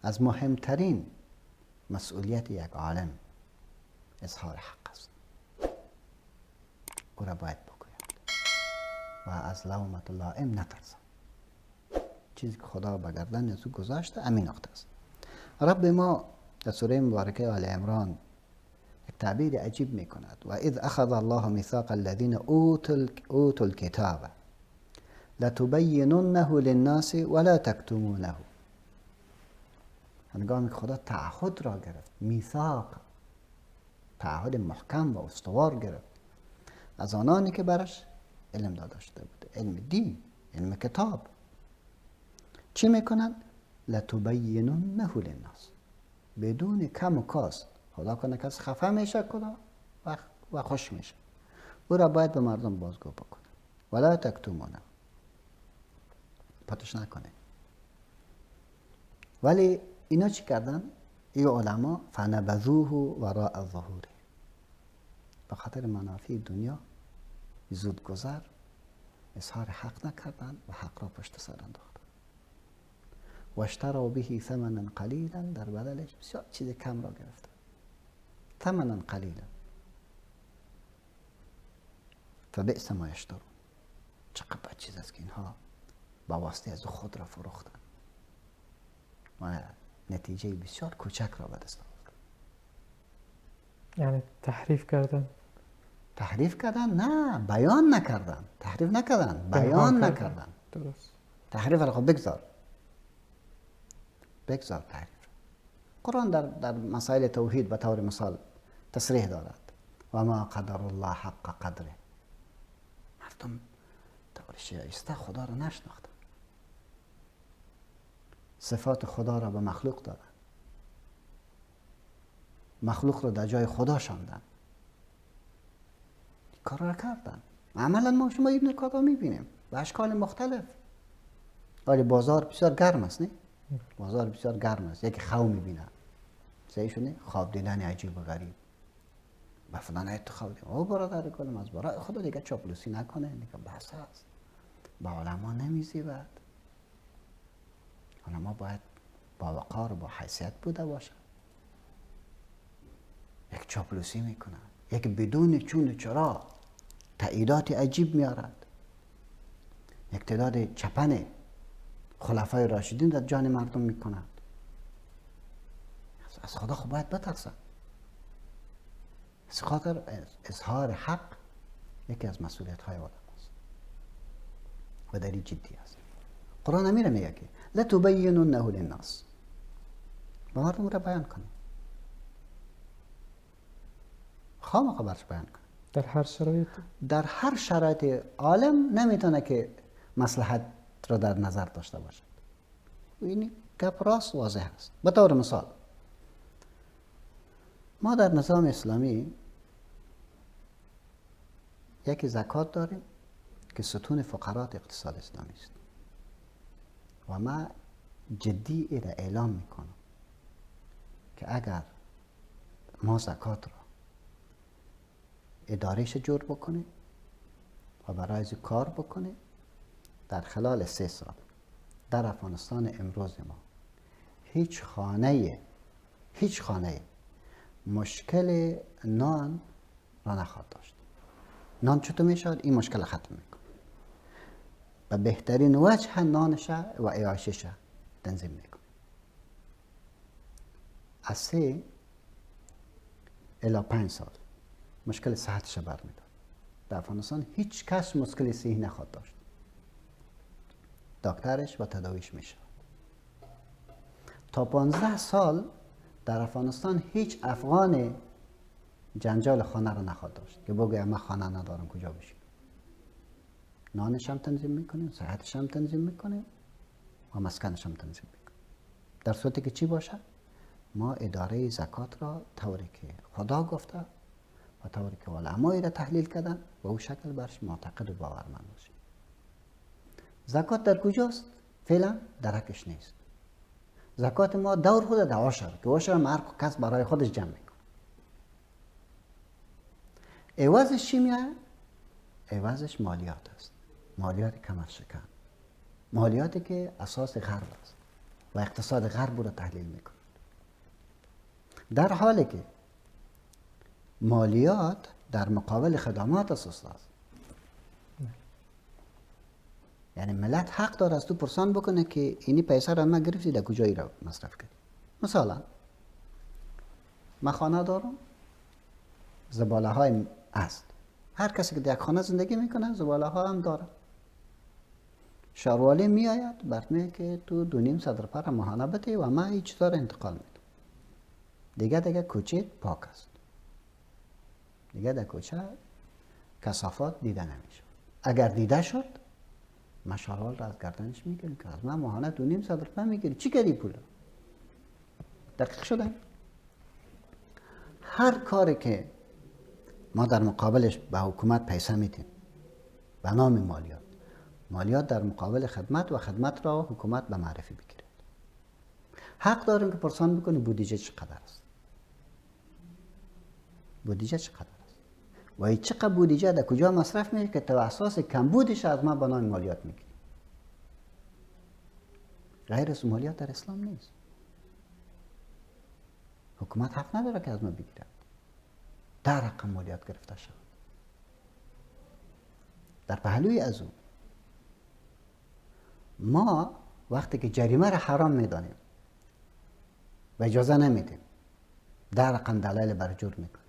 از مهمترین مسئولیت یک عالم اظهار حق است. او را باید بگوید و از لومة لائم نترسد. چیزی که خدا به گردن از او گذاشته همین نقطه است. رب ما در سوره مبارکه آل عمران یک تعبیر عجیب می کند: و اذ اخذ الله میثاق الذین اوتوا الکتاب لتبیننه للناس ولا تکتمونه. هنگامی که خدا تعهد را گرفت، میثاق، تعهد محکم و استوار گرفت از آنانی که برش علم داده شده بود، علم دین، علم کتاب، چی میکنن؟ لتبیننه للناس، بدون کم و کاست. خدا کنه کس خفه میشه کلا و خوش میشه، او را باید به مردم بازگو بکنه. ولا تکتمونه، پاتش نکنه. ولی اینا چی کردن؟ این علما فنبذوه وراء الظهور، به خاطر منافع دنیا زودگذر اظهار حق نکردن و حق را پشت سر انداختن. و اشتروا به ثمنا قلیلا، در بدلش بسیار چیز کم را گرفتن. ثمنا قلیلا فبئس ما یشترون. چقدر بد چیز است که اینها با واسطه از خود را فروختن و نتیجه بسیار کوچک را به دست آوردن. یعنی تحریف کردن. تحریف کردن؟ نه، بیان نکردن. تحریف نکردن، بیان نکردن. درست. تحریف را خب بگذار تحریف. قرآن در مسائل توحید به طور مثال تصریح دارد: و ما قدر الله حق قدره. مردم طور شایسته خدا را نشناختن، صفات خدا را به مخلوق دادن، مخلوق را در جای خدا شاندن، کار را کردن. عملا ما شما ابن کادا میبینیم به اشکال مختلف. ولی بازار بسیار گرم است، نه؟ بازار بسیار گرم است. یکی خو میبینه، سیشونه خواب دیدن عجیب و غریب، به فلان ایت خواب دیدن. او برادر گلم، از برای خدا دیگه چاپلوسی نکنه، دیگه بحث است. با علما نمیزیبد. علما باید با وقار و با حیثیت بوده باشه. یک چاپلوسی میکنه، یک بدون چون و چرا تاییدات عجیب میارد، یک تعداد چپن خلفای راشدین در جان مردم میکند. از خدا خب باید بترسن. از خاطر اظهار حق یکی از مسئولیت های آدم است و در این جدی است. قرآن میره میگه که لتبیننه للناس، با مردم را بیان کنه، خواهم برش بیان کنه. در هر شرایط عالم نمیتونه که مصلحت را در نظر داشته باشد. این گپ راست واضح است. به طور مثال ما در نظام اسلامی یکی زکات داریم که ستون فقرات اقتصاد اسلامی است و ما جدی را اعلام میکنم که اگر ما زکات را ادارهش جور بکنه و برای از کار بکنه، در خلال 3 سال در افغانستان امروز ما هیچ خانه مشکل نان را نخواهد داشت. نان چطور میشود؟ این مشکل ختم میکنه. و بهترین وجه نانش و عیاشش تنظیم میکنه. از 3 الی 5 سال مشکل صحتش برمیدارد. در افغانستان هیچ کس مشکل صحی نخواهد داشت. دکترش و تداویش میشه. تا 15 سال در افغانستان هیچ افغان جنجال خانه را نخواهد داشت که بگه من خانه ندارم کجا بشیم. نانش هم تنظیم میکنیم، صحتش هم تنظیم میکنیم و مسکنش هم تنظیم میکنیم. در صورتی که چی باشه؟ ما اداره زکات را طوری که خدا گفته و طوری که علمای را تحلیل کردن و او شکل برش معتقد و باورمند باشیم. زکات در کجاست؟ فعلا درکش نیست. زکات ما دور خود در عشر که عشر هر کس برای خودش جمع میکنه. عوضش چی میاد؟ عوضش مالیات است. مالیات کمر شکن، مالیاتی که اساس غرب است و اقتصاد غرب رو تحلیل میکنن، در حالی که مالیات در مقابل خدمات است استاد. یعنی ملت حق داره از تو پرسان بکنه که اینی پیسه را ما گرفتی در کجایی را مصرف کردی. مثلا من خانه دارم، زباله های است، هر کسی که در یک خانه زندگی میکنه زباله ها هم داره. شهروالی میآید برمیه که تو 2.5 صدر ماهانه بده و من هیچ داره انتقال میدم. دیگه کوچه پاک است، دیگه در کوچه کثافات دیده نمیشه. اگر دیده شد ما شهروال را از گردنش میگیریم که از من ماهانه 2.5 صدر میگیری، چی کردی پول؟ دقیق شده. هر کاری که ما در مقابلش به حکومت پیسه میدیم به نام مالیات، مالیات در مقابل خدمت و خدمت را حکومت به معرفی بگیرد. حق داریم که پرسان بکنیم بودجه چقدر است، بودجه چقدر است و این چقدر بودجه در کجا مصرف میشه که تو اساس کمبودش از ما به نام مالیات میگیریم. غیر از مالیات در اسلام نیست. حکومت حق نداره که از ما بگیرد، در رقم مالیات گرفته شد. در پهلوی از اون ما وقتی که جریمه را حرام میدانیم و اجازه نمیدیم، در رقم دلایل بر جرم میکنیم،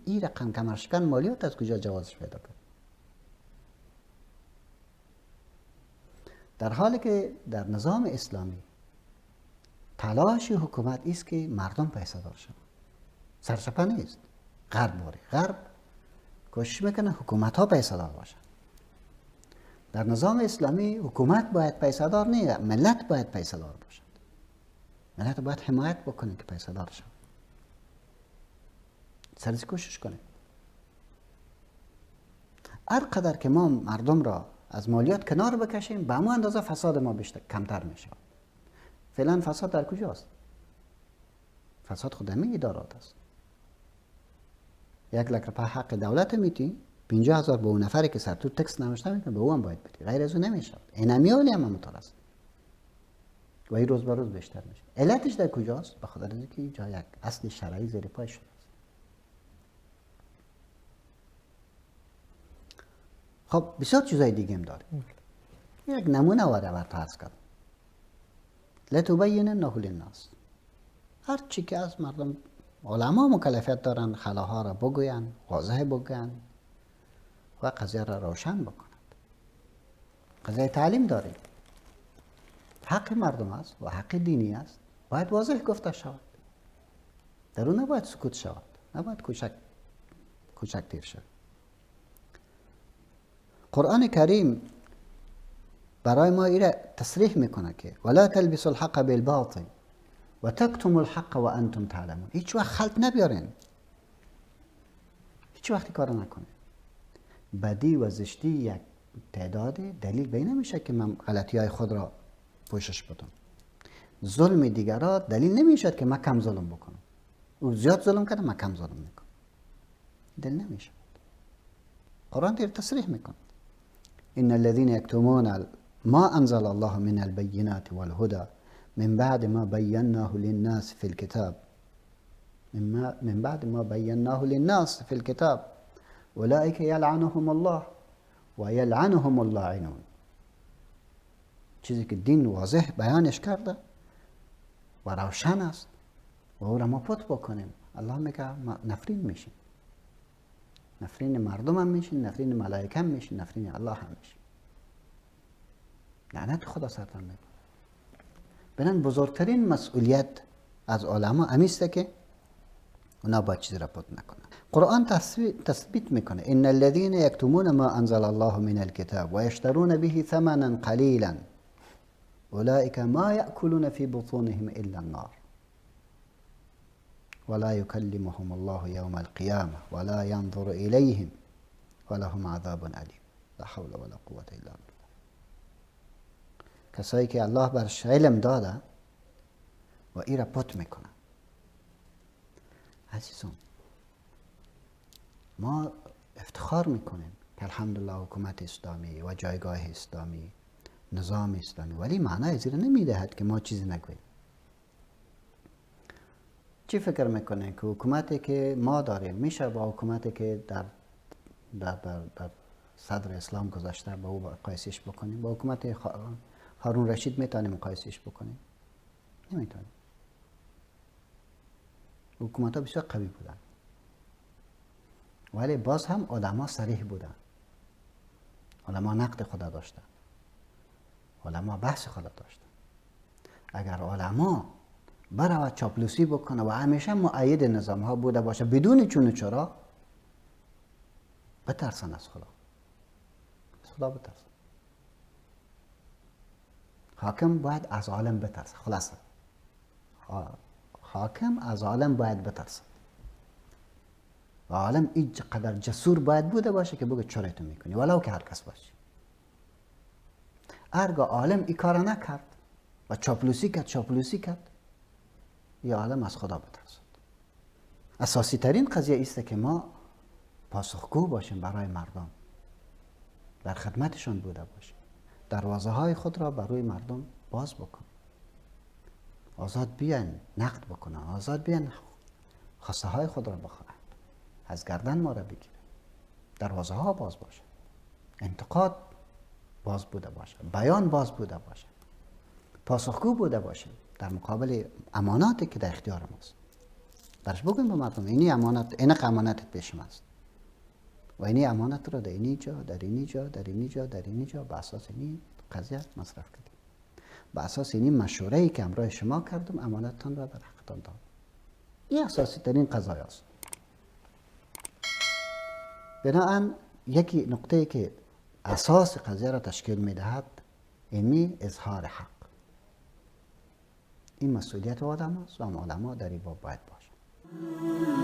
این رقم کمرشکن مالیات از کجا جوازش پیدا کرد؟ در حالی که در نظام اسلامی تلاش حکومت است که مردم پیسه دار شوند، سرچپه نیست. غرب کوشش میکنه حکومت ها پیسه دار باشند. در نظام اسلامی حکومت باید پیسه دار نیست، ملت باید پیسه دار باشند. ملت باید حمایت بکنه که پیسه دار شوند. سرزی کوشش کنه. هر قدر که ما مردم را از مالیات کنار بکشیم به همون اندازه فساد ما کمتر میشه. فعلا فساد در کجاست؟ فساد خود همین ادارات است. 1 لک روپیه حق دولت میتی، 50,000 به اون نفری که سرتو تکس نوشته میکنه به او هم باید بدی، غیر از اون نمیشه. این امیالی هم همونطور است و این روز به روز بیشتر میشه. علتش در کجاست؟ به خاطر اینکه جای یک اصل شرعی زیر پای شده است. خب بسیار چیزای دیگه هم داریم. یک نمونه واره بر فرض کردم. لتبیننه للناس. هر چی که از مردم علما مکلفیت دارن خلاها را بگوین، واضح بگوین و قضیه را روشن بکنند. قضیه تعلیم داریم، حق مردم است و حق دینی است، باید واضح گفته شود. در اون نباید سکوت شود، نباید کوچک تیر شود. قرآن کریم برای ما ایره تصریح میکنه که ولا تلبسوا الحق بالباطل و تکتموا الحق و انتم تعلمون. هیچ وقت خلط نبیارین، هیچ وقتی کار نکنین. بدی و زشتی یک تعداد دلیل بی نمیشه که من غلطی های خود را پوشش بدم. ظلم دیگران دلیل نمیشه که من کم ظلم بکنم. او زیاد ظلم کرده من کم ظلم میکنم، دلیل نمیشه. قرآن دیر تصریح میکنه ان الذين يكتمون ما انزل الله من البينات والهدى من بعد ما بيناه للناس في الكتاب من بعد ما بيناه للناس في الكتاب اولئك يلعنهم الله و یلعنهم اللاعنون. چیزی که دین واضح بیانش کرده و روشن است و او را ما پت بکنیم، الله میگه نفرین میشیم، نفرین مردم هم میشین، نفرین ملائکه هم میشین، نفرین الله هم میشین. لعنت خدا سرتان میکنه. بنان بزرگترین مسئولیت از علما همیسته که اونا باید چیزی را پت نکنن. قرآن تثبیت میکنه ان الذين يكتمون ما انزل الله من الكتاب ويشترون به ثمنا قليلا اولئك ما يأكلون في بطونهم الا النار ولا يكلمهم الله يوم القيامة ولا ينظر إليهم ولهم عذاب أليم لا حول ولا قوة الا بالله. کسایی که الله برش علم داده و ای را پت میکنن. عزیزان ما افتخار میکنیم که الحمدلله حکومت اسلامی و جایگاه اسلامی نظام اسلامی، ولی معنای زیر نمیدهد که ما چیزی نگوییم. چی فکر میکنه که حکومتی که ما داریم میشه با حکومتی که در صدر اسلام گذاشته با او مقایسش بکنیم؟ با حکومت هارون رشید میتونیم مقایسش بکنیم؟ نمیتونیم. حکومت ها بسیار قوی بودن، ولی باز هم علما صریح بودن، علما نقد خدا داشتن، علما بحث خدا داشتن. اگر علما برای چاپلوسی بکنه و همیشه مؤید نظام ها بوده باشه بدون چون و چرا، بترسن از خدا، از خدا بترسن. حاکم باید از عالم بترسه. خلاصه حاکم از عالم باید بترسه و عالم اینقدر جسور باید بوده باشه که بگه چرا تو میکنی، ولو که هر کس باشی. هرگاه عالم این کار نکرد و چاپلوسی کرد، یا عالم از خدا بترسد. اساسی ترین قضیه ایسته که ما پاسخگو باشیم برای مردم، در خدمتشان بوده باشیم، دروازه های خود را برای مردم باز بکن، آزاد بیان نقد بکنن، آزاد بیان خواسته های خود را بخواهند، از گردن ما را بگیرن، دروازه ها باز باشه، انتقاد باز بوده باشه، بیان باز بوده باشه، پاسخگو بوده باشه در مقابل اماناتی که در اختیار ماست. درش بگویم به مردم اینی امانت، این امانت پیش ماست و اینی امانت را در اینی جا، در اینی جا، در اینی جا، در اینی جا به اساس اینی قضیه مصرف کردیم، به اساس اینی مشوره‌ای که همراه شما کردم امانتتان را در حقتان دادم. این اساسی ترین قضایه است. بنابراین یکی نقطه‌ای که اساس قضیه را تشکیل می‌دهد اینی اظهار حق. این مسئولیت آدم است و علما در این باب باید باشند.